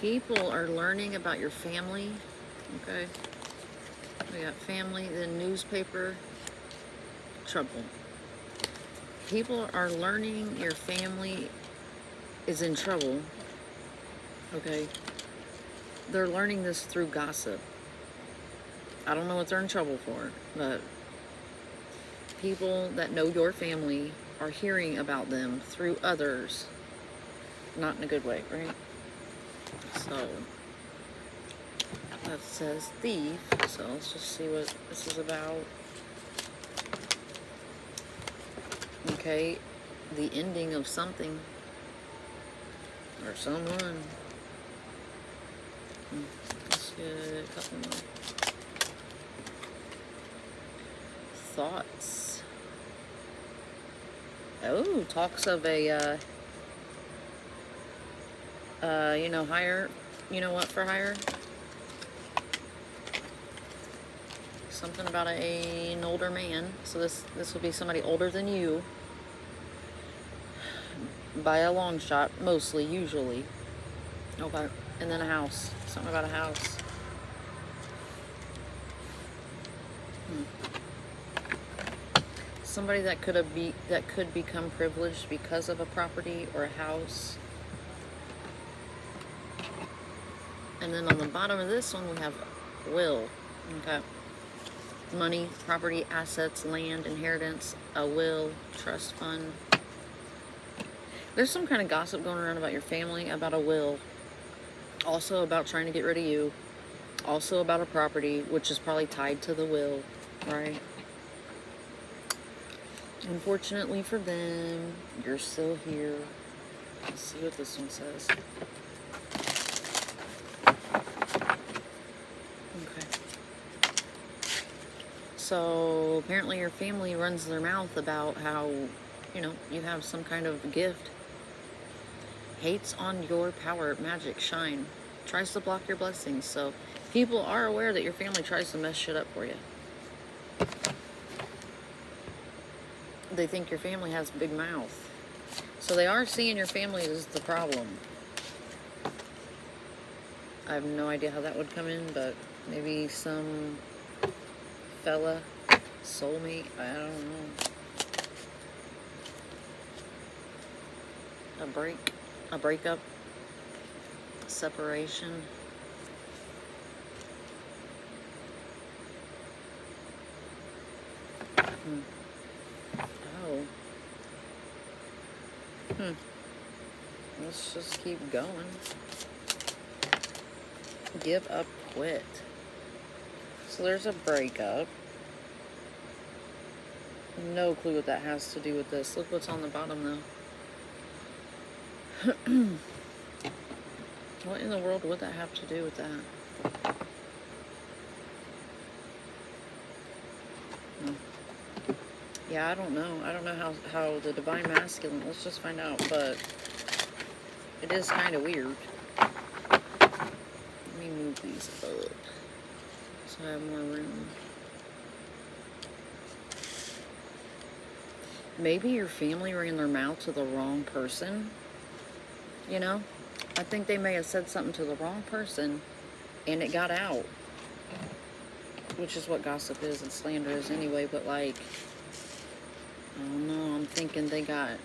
People are learning about your family. Okay. We got family, then newspaper, trouble. People are learning your family is in trouble. Okay. They're learning this through gossip. I don't know what they're in trouble for, but people that know your family are hearing about them through others. Not in a good way, right? So that says thief. So let's just see what this is about. Okay, the ending of something or someone. Let's get a couple more thoughts. Oh, talks of a hire, for hire. Something about an older man. So this will be somebody older than you. By a long shot, mostly, usually. Okay. And then a house. Something about a house. Somebody that could become privileged because of a property or a house. And then on the bottom of this one we have will. Okay. Money, property, assets, land, inheritance, a will, trust fund. There's some kind of gossip going around about your family, about a will. Also about trying to get rid of you. Also about a property, which is probably tied to the will, right? Unfortunately for them, you're still here. Let's see what this one says. Okay. So apparently your family runs their mouth about how, you have some kind of gift. Hates on your power, magic, shine. Tries to block your blessings. So people are aware that your family tries to mess shit up for you. They think your family has a big mouth. So they are seeing your family as the problem. I have no idea how that would come in, but maybe some fella, soulmate, I don't know. A breakup, separation. Oh. Let's just keep going. Give up, quit. So there's a breakup. No clue what that has to do with this. Look what's on the bottom, though. What in the world would that have to do with that? Yeah, I don't know. I don't know how the divine masculine, let's just find out, but it is kind of weird. Let me move these up so I have more room. Maybe your family ran their mouth to the wrong person. I think they may have said something to the wrong person and it got out. Which is what gossip is and slander is anyway, but I don't know, I'm thinking they got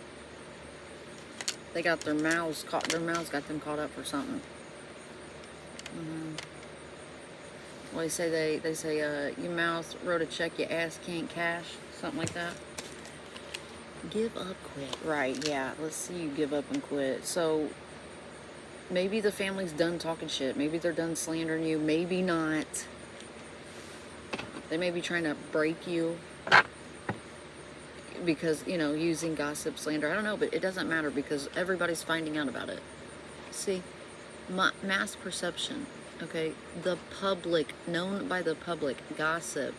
their mouths got them caught up for something. Well, they say your mouth wrote a check your ass can't cash, something like that. Give up, quit. Right, yeah, let's see you give up and quit. So maybe the family's done talking shit. Maybe they're done slandering you. Maybe not. They may be trying to break you because, using gossip, slander. I don't know, but it doesn't matter because everybody's finding out about it. See? Mass perception. Okay? The public, known by the public, gossip.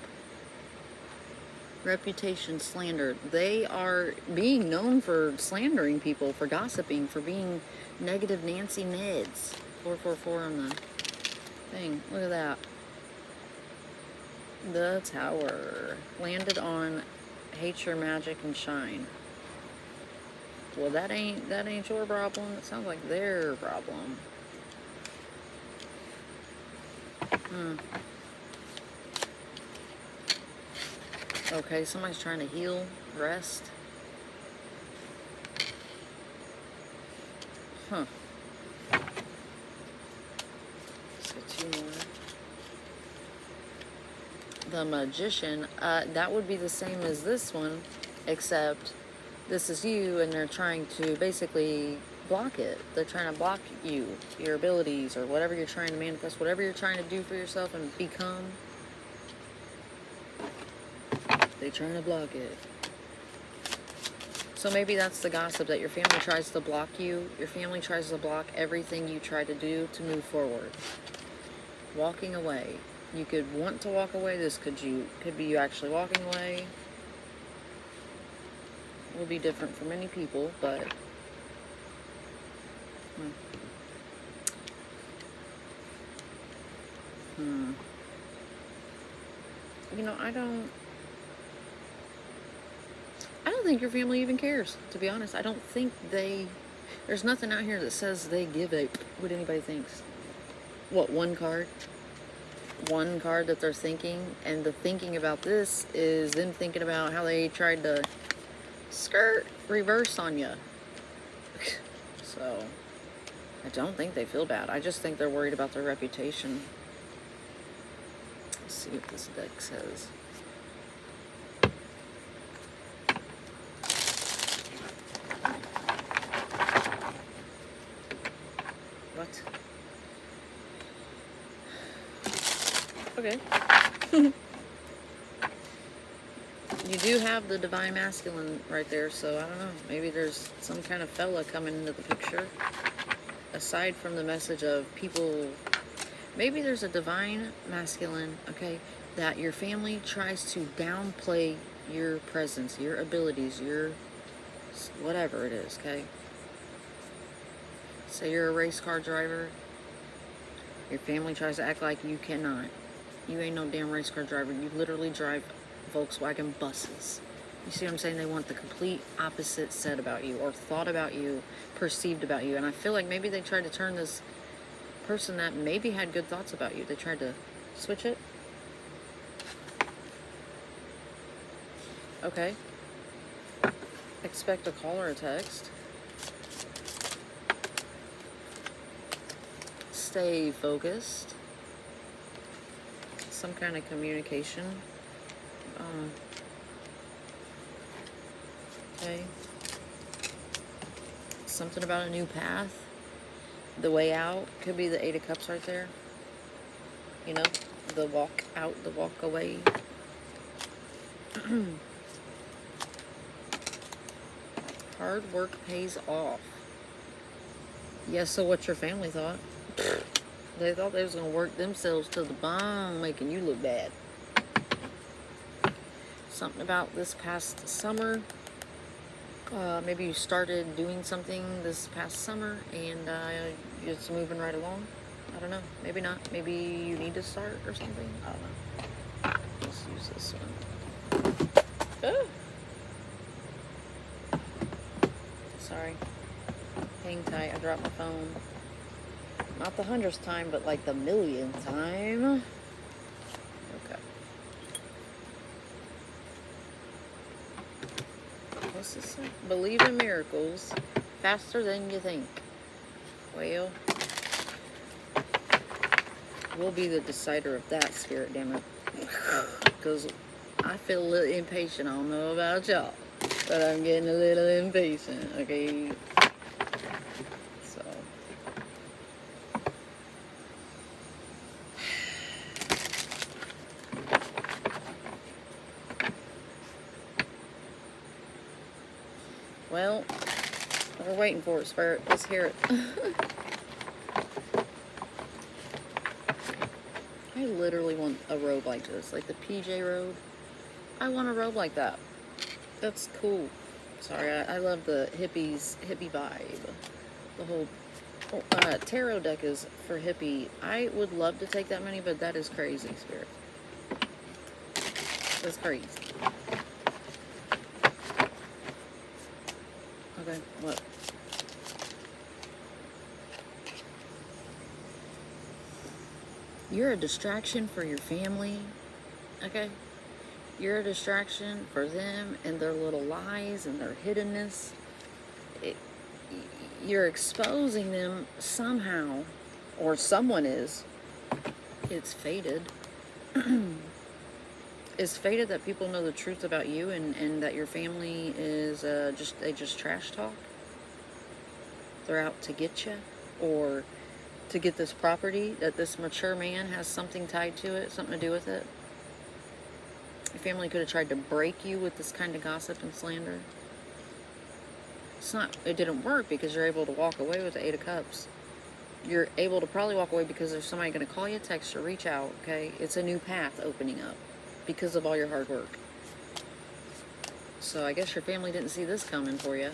Reputation, slander. They are being known for slandering people, for gossiping, for being negative Nancy Neds. 444 on the thing. Look at that. The Tower. Landed on hate your magic and shine. Well, that ain't your problem. It sounds like their problem. Hmm. Okay, somebody's trying to heal, rest. Huh. Let's get two more. The Magician, that would be the same as this one, except this is you and they're trying to basically block it. They're trying to block you, your abilities, or whatever you're trying to manifest, whatever you're trying to do for yourself and become. They're trying to block it. So maybe that's the gossip, that your family tries to block you. Your family tries to block everything you try to do to move forward. Walking away. You could want to walk away. This could be you actually walking away. It will be different for many people, but you know, I don't think your family even cares, to be honest. I don't think there's nothing out here that says they give a what anybody thinks. What, one card that they're thinking, and the thinking about this is them thinking about how they tried to reverse on you. So I don't think they feel bad. I just think they're worried about their reputation. Let's see what this deck says. What? Okay. You do have the Divine Masculine right there, so I don't know. Maybe there's some kind of fella coming into the picture. Aside from the message of people, maybe there's a Divine Masculine, okay, that your family tries to downplay your presence, your abilities, your whatever it is, okay? Say you're a race car driver. Your family tries to act like you cannot. You ain't no damn race car driver. You literally drive Volkswagen buses. You see what I'm saying? They want the complete opposite said about you, or thought about you, perceived about you. And I feel like maybe they tried to turn this person that maybe had good thoughts about you, they tried to switch it. Okay. Expect a call or a text. Stay focused. Some kind of communication. Okay. Something about a new path. The way out. Could be the Eight of Cups right there. You know, the walk out, the walk away. Hard work pays off. Yes, so what your family thought? They thought they was going to work themselves to the bone, making you look bad. Something about this past summer. Maybe you started doing something this past summer and it's moving right along. I don't know. Maybe not. Maybe you need to start or something. I don't know. Let's use this one. Oh. Sorry. Hang tight. I dropped my phone. Not the 100th time, but like the 1,000,000th time. Okay. What's this say? Believe in miracles faster than you think. Well, we'll be the decider of that, Spirit, damn it. Because I feel a little impatient. I don't know about y'all, but I'm getting a little impatient, okay? So. Well, we're waiting for it, Spirit. Let's hear it. I literally want a robe like this, like the PJ robe. I want a robe like that. That's cool. Sorry, I love the hippie vibe. The whole tarot deck is for hippie. I would love to take that many, but that is crazy, Spirit. That's crazy. Okay, what? You're a distraction for your family, okay? You're a distraction for them and their little lies and their hiddenness. It, you're exposing them somehow, or someone is. It's fated. It's fated that people know the truth about you, and that your family is they just trash talk. They're out to get you, or to get this property, that this mature man has something tied to it, something to do with it. Your family could have tried to break you with this kind of gossip and slander. It didn't work because you're able to walk away with the 8 of Cups. You're able to probably walk away because there's somebody going to call you, text, or reach out, okay? It's a new path opening up because of all your hard work. So I guess your family didn't see this coming for you.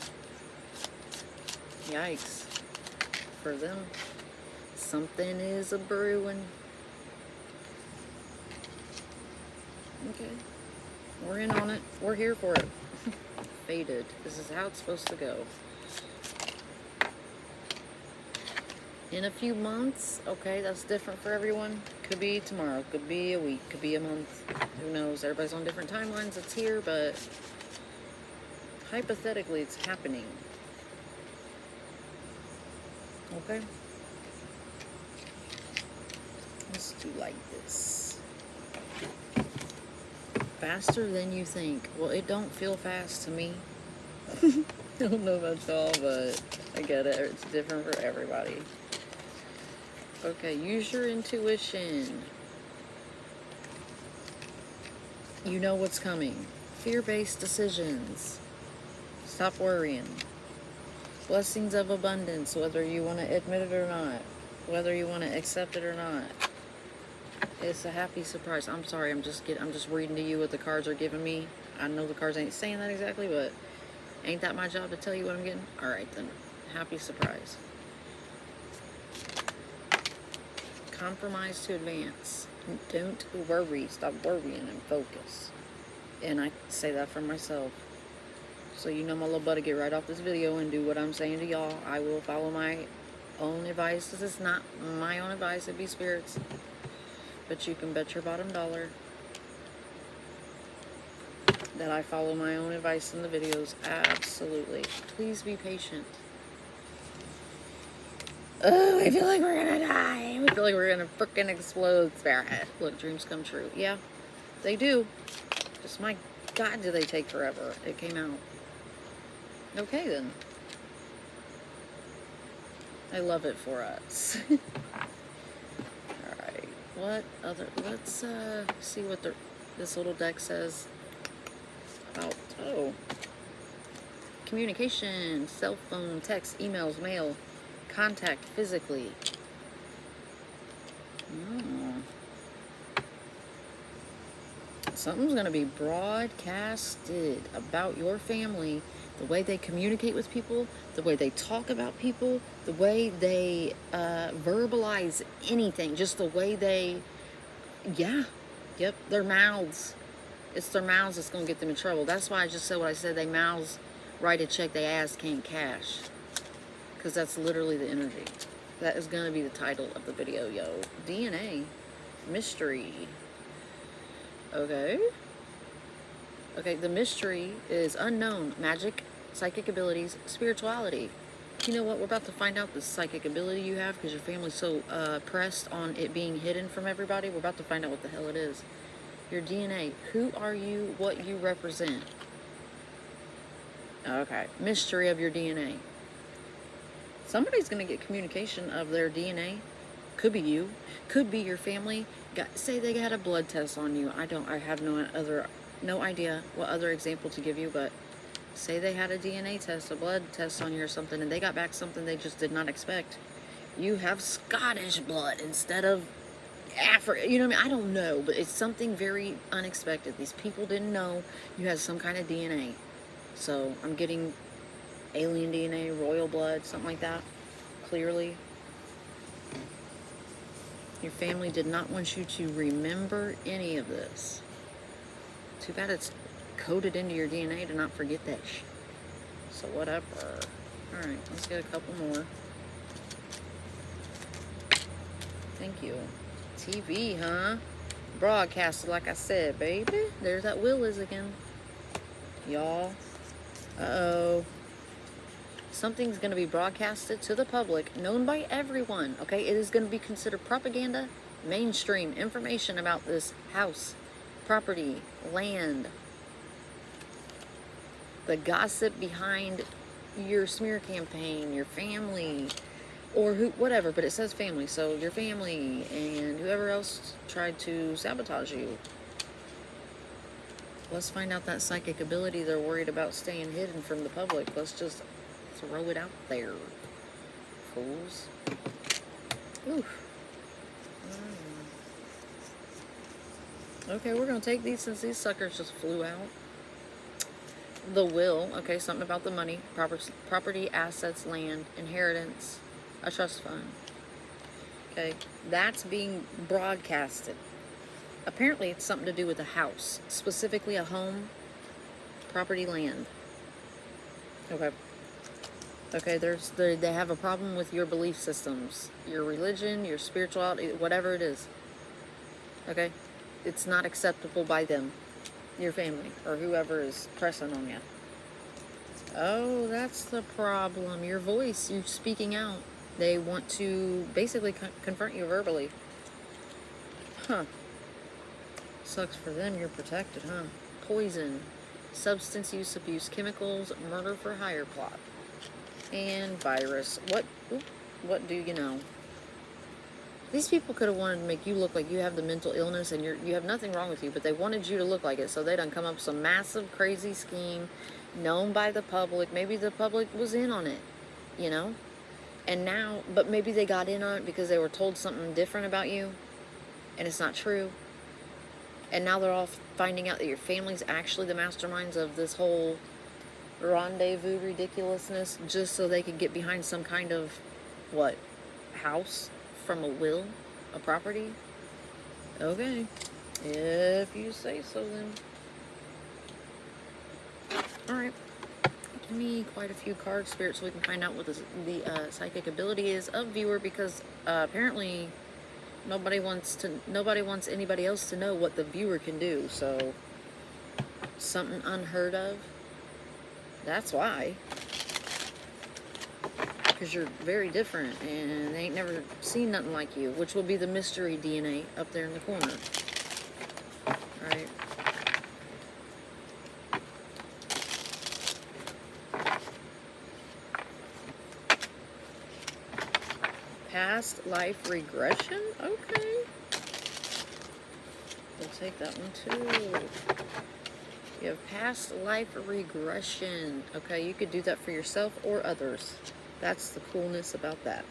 Yikes. For them, something is a brewing. Okay. We're in on it. We're here for it. Fated. This is how it's supposed to go. In a few months, okay, that's different for everyone. Could be tomorrow, could be a week, could be a month. Who knows? Everybody's on different timelines. It's here, but hypothetically, it's happening. Okay? Let's do like this. Faster than you think. Well, it don't feel fast to me. I don't know about y'all, but I get it. It's different for everybody. Okay, use your intuition. You know what's coming. Fear-based decisions. Stop worrying. Blessings of abundance, whether you want to admit it or not. Whether you want to accept it or not. It's a happy surprise. I'm sorry, I'm just reading to you what the cards are giving me. I know the cards ain't saying that exactly, but ain't that my job to tell you what I'm getting? Alright then. Happy surprise. Compromise to advance. Don't worry. Stop worrying and focus. And I say that for myself. So you know my little buddy, get right off this video and do what I'm saying to y'all. I will follow my own advice. This is not my own advice. It'd be spirits. But you can bet your bottom dollar that I follow my own advice in the videos. Absolutely. Please be patient. Oh, I feel like we're gonna die. We feel like we're gonna frickin' explode, Spirit. Look, dreams come true. Yeah, they do. Just my God, do they take forever? It came out. Okay, then. I love it for us. Alright. What other... Let's see what this little deck says about... Oh. Communication, cell phone, text, emails, mail, contact physically. Something's going to be broadcasted about your family, the way they communicate with people, the way they talk about people, the way they verbalize anything, just the way they, their mouths. It's their mouths that's going to get them in trouble. That's why I just said what I said. They mouths write a check they ass can't cash. Because that's literally the energy. That is going to be the title of the video, yo. DNA. Mystery. Okay. Okay, the mystery is unknown. Magic, psychic abilities, spirituality. You know what? We're about to find out the psychic ability you have because your family's so pressed on it being hidden from everybody. We're about to find out what the hell it is. Your DNA. Who are you? What you represent. Okay. Mystery of your DNA. Somebody's going to get communication of their DNA. Could be you. Could be your family. Say they got a blood test on you. I have no idea what other example to give you, but say they had a DNA test, a blood test on you or something, and they got back something they just did not expect. You have Scottish blood instead of Africa. You know what I mean? I don't know, but it's something very unexpected. These people didn't know you had some kind of DNA. So I'm getting alien DNA, royal blood, something like that, clearly. Your family did not want you to remember any of this. Too bad it's coded into your DNA to not forget that shit. So whatever. Alright, let's get a couple more. Thank you. TV, huh? Broadcasted, like I said, baby. There's that will is again. Y'all. Uh-oh. Something's going to be broadcasted to the public, known by everyone, okay? It is going to be considered propaganda, mainstream information about this house, property, land, the gossip behind your smear campaign, your family, or whatever, but it says family, so your family and whoever else tried to sabotage you. Let's find out that psychic ability they're worried about staying hidden from the public. Let's just throw it out there, fools. Oof. Okay, we're going to take these since these suckers just flew out. The will, okay, something about the money, property, assets, land, inheritance, a trust fund. Okay, that's being broadcasted. Apparently it's something to do with a house, specifically a home, property, land. Okay. Okay, they have a problem with your belief systems, your religion, your spirituality, whatever it is. Okay? It's not acceptable by them, your family, or whoever is pressing on you. Oh, that's the problem. Your voice, you're speaking out. They want to basically confront you verbally. Huh. Sucks for them, you're protected, huh? Poison, substance use abuse, chemicals, murder for hire plot, and virus. What do you know? These people could have wanted to make you look like you have the mental illness and you have nothing wrong with you, but they wanted you to look like it, so they done come up with some massive, crazy scheme known by the public. Maybe the public was in on it, you know? And now, but maybe they got in on it because they were told something different about you, and it's not true. And now they're all finding out that your family's actually the masterminds of this whole rendezvous ridiculousness, just so they could get behind some kind of, what, house from a will, a property? Okay, if you say so then. Alright, give me quite a few cards, Spirit, so we can find out what the psychic ability is of viewer, because apparently nobody wants anybody else to know what the viewer can do, so something unheard of. That's why. Because you're very different and they ain't never seen nothing like you, which will be the mystery DNA up there in the corner. Alright. Past life regression? Okay. We'll take that one too. You have past life regression. Okay, you could do that for yourself or others. That's the coolness about that.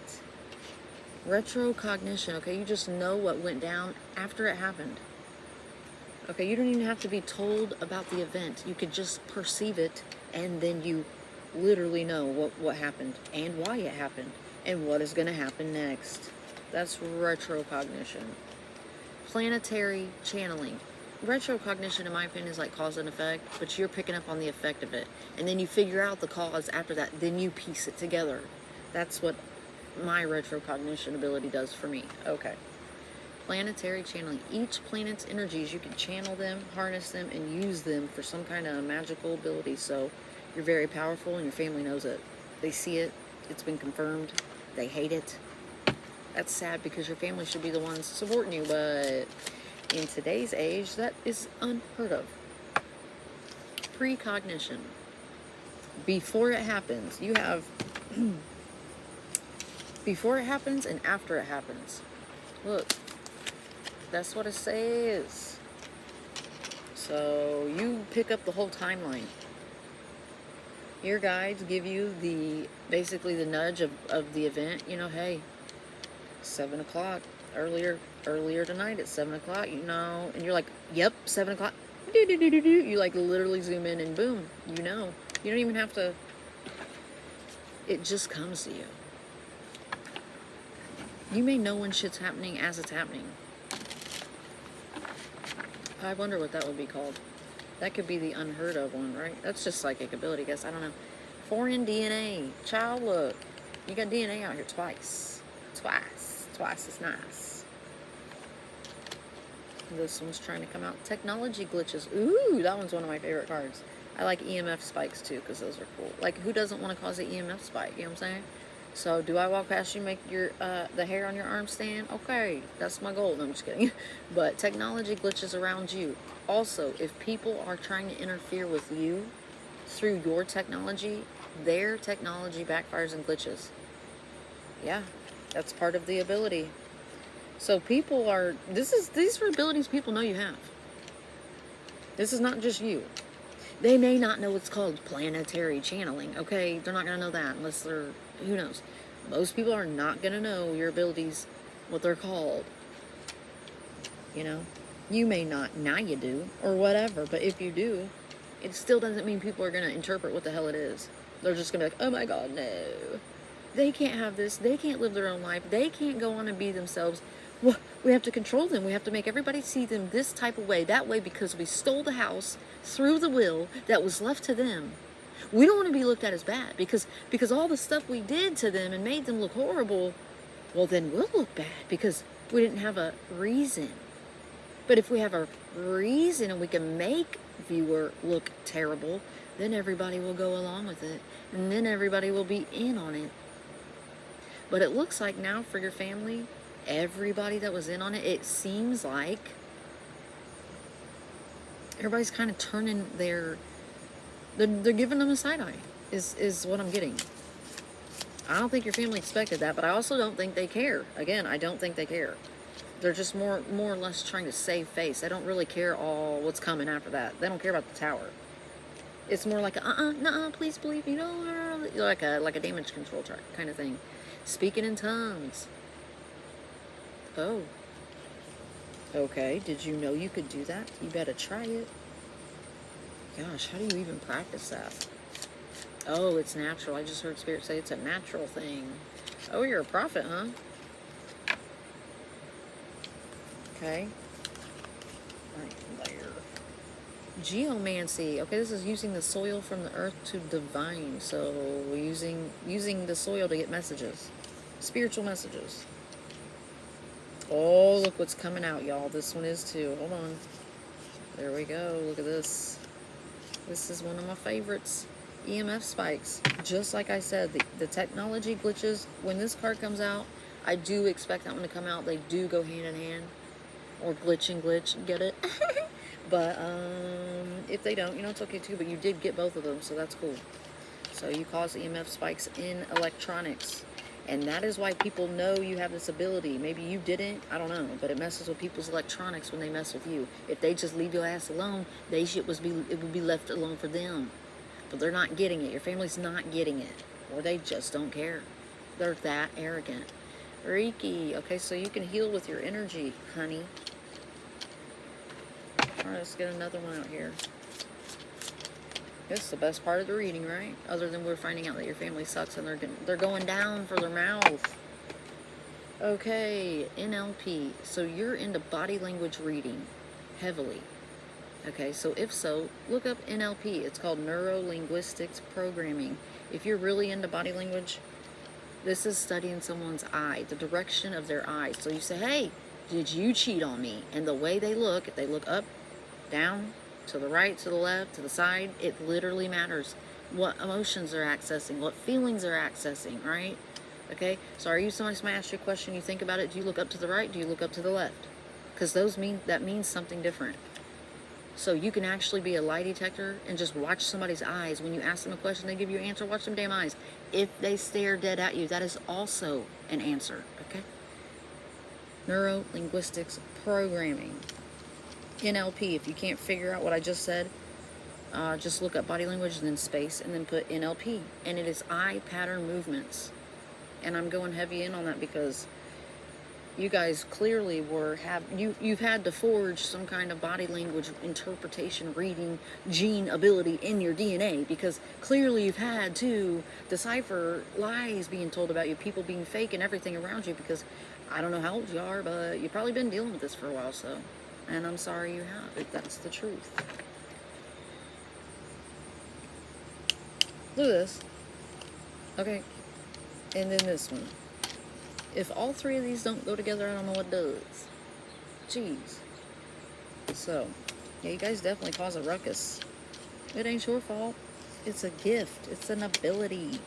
Retrocognition. Okay, you just know what went down after it happened. Okay, you don't even have to be told about the event. You could just perceive it, and then you literally know what happened and why it happened and what is going to happen next. That's retrocognition. Planetary channeling. Retrocognition, in my opinion, is like cause and effect, but you're picking up on the effect of it. And then you figure out the cause after that. Then you piece it together. That's what my retrocognition ability does for me. Okay. Planetary channeling. Each planet's energies, you can channel them, harness them, and use them for some kind of magical ability. So you're very powerful, and your family knows it. They see it. It's been confirmed. They hate it. That's sad, because your family should be the ones supporting you, but in today's age, that is unheard of. Precognition. Before it happens, you have before it happens and after it happens. Look, that's what it says. So you pick up the whole timeline. Your guides give you basically the nudge of the event. You know, hey, 7 o'clock, earlier tonight at 7 o'clock, you know, and you're like, yep, 7 o'clock, you like literally zoom in and boom, you know. You don't even have to, it just comes to you. You may know when shit's happening as it's happening. I wonder what that would be called. That could be the unheard of one, right? That's just psychic ability, I guess. I don't know. Foreign DNA. Child, look. You got DNA out here twice. Twice. Twice is nice. This one's trying to come out. Technology glitches. Ooh, that one's one of my favorite cards. I like EMF spikes too, because those are cool. Like, who doesn't want to cause an EMF spike? You know what I'm saying? So, do I walk past you, make your the hair on your arm stand? Okay, that's my goal. No, I'm just kidding. But technology glitches around you. Also, if people are trying to interfere with you through your technology, their technology backfires and glitches. Yeah, that's part of the ability. So people are, these are abilities people know you have. This is not just you. They may not know it's called planetary channeling, okay? They're not going to know that unless they're, who knows? Most people are not going to know your abilities, what they're called. You know? You may not, now you do, or whatever, but if you do, it still doesn't mean people are going to interpret what the hell it is. They're just going to be like, oh my God, no. They can't have this. They can't live their own life. They can't go on and be themselves. Well, we have to control them. We have to make everybody see them this type of way, that way, because we stole the house through the will that was left to them. We don't want to be looked at as bad because all the stuff we did to them and made them look horrible, well, then we'll look bad because we didn't have a reason. But if we have a reason and we can make viewer look terrible, then everybody will go along with it. And then everybody will be in on it. But it looks like now for your family, everybody that was in on it, it seems like everybody's kind of turning they're giving them a side eye, is what I'm getting. I don't think your family expected that, but I also don't think they care. Again, I don't think they care. They're just more or less trying to save face. They don't really care all what's coming after that. They don't care about the tower. It's more like please believe me, no, like a damage control track kind of thing. Speaking in tongues. Oh. Okay, did you know you could do that? You better try it. Gosh, how do you even practice that? Oh, it's natural. I just heard Spirit say it's a natural thing. Oh, you're a prophet, huh? Okay. Right there. Geomancy. Okay, this is using the soil from the earth to divine. So, using the soil to get messages. Spiritual messages. Oh, look what's coming out, y'all. This one is too. Hold on. There we go. Look at this. This is one of my favorites. EMF spikes. Just like I said, the technology glitches. When this card comes out, I do expect that one to come out. They do go hand in hand. Or glitch and glitch. Get it? But if they don't, it's okay too. But you did get both of them, so that's cool. So you cause EMF spikes in electronics. And that is why people know you have this ability. Maybe you didn't, I don't know, but it messes with people's electronics when they mess with you. If they just leave your ass alone, it would be left alone for them. But they're not getting it. Your family's not getting it. Or they just don't care. They're that arrogant. Reiki. Okay, so you can heal with your energy, honey. Alright, let's get another one out here. This is the best part of the reading, right? Other than we're finding out that your family sucks and they're going down for their mouth. Okay, NLP. So you're into body language reading heavily. Okay, so if so, look up NLP. It's called Neuro-Linguistics Programming. If you're really into body language, this is studying someone's eye, the direction of their eyes. So you say, hey, did you cheat on me? And the way they look, if they look up, down, to the right, to the left, to the side, it literally matters what emotions they're accessing, what feelings they're accessing, right? Okay, so are you somebody ask you a question, you think about it, do you look up to the right, do you look up to the left? Because that means something different. So you can actually be a lie detector and just watch somebody's eyes. When you ask them a question, they give you an answer, watch them damn eyes. If they stare dead at you, that is also an answer, okay? Neuro-Linguistics Programming. NLP, if you can't figure out what I just said, just look up body language and then space and then put NLP. And it is eye pattern movements. And I'm going heavy in on that because you guys clearly you've had to forge some kind of body language interpretation, reading, gene ability in your DNA, because clearly you've had to decipher lies being told about you, people being fake and everything around you, because I don't know how old you are, but you've probably been dealing with this for a while, so. And I'm sorry you have, if that's the truth. Look at this. Okay. And then this one. If all three of these don't go together, I don't know what does. Jeez. So, yeah, you guys definitely cause a ruckus. It ain't your fault. It's a gift. It's an ability.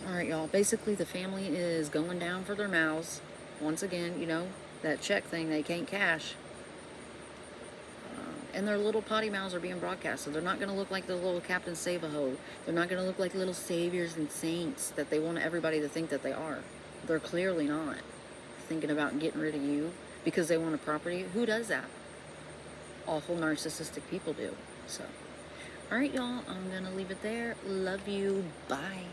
All right, y'all. Basically, the family is going down for their mouths. Once again, you know, that check thing they can't cash. And their little potty mouths are being broadcast, so they're not going to look like the little Captain Save-A-Ho. They're not going to look like little saviors and saints that they want everybody to think that they are. They're clearly not thinking about getting rid of you because they want a property. Who does that? Awful narcissistic people do. So, all right, y'all, I'm going to leave it there. Love you. Bye.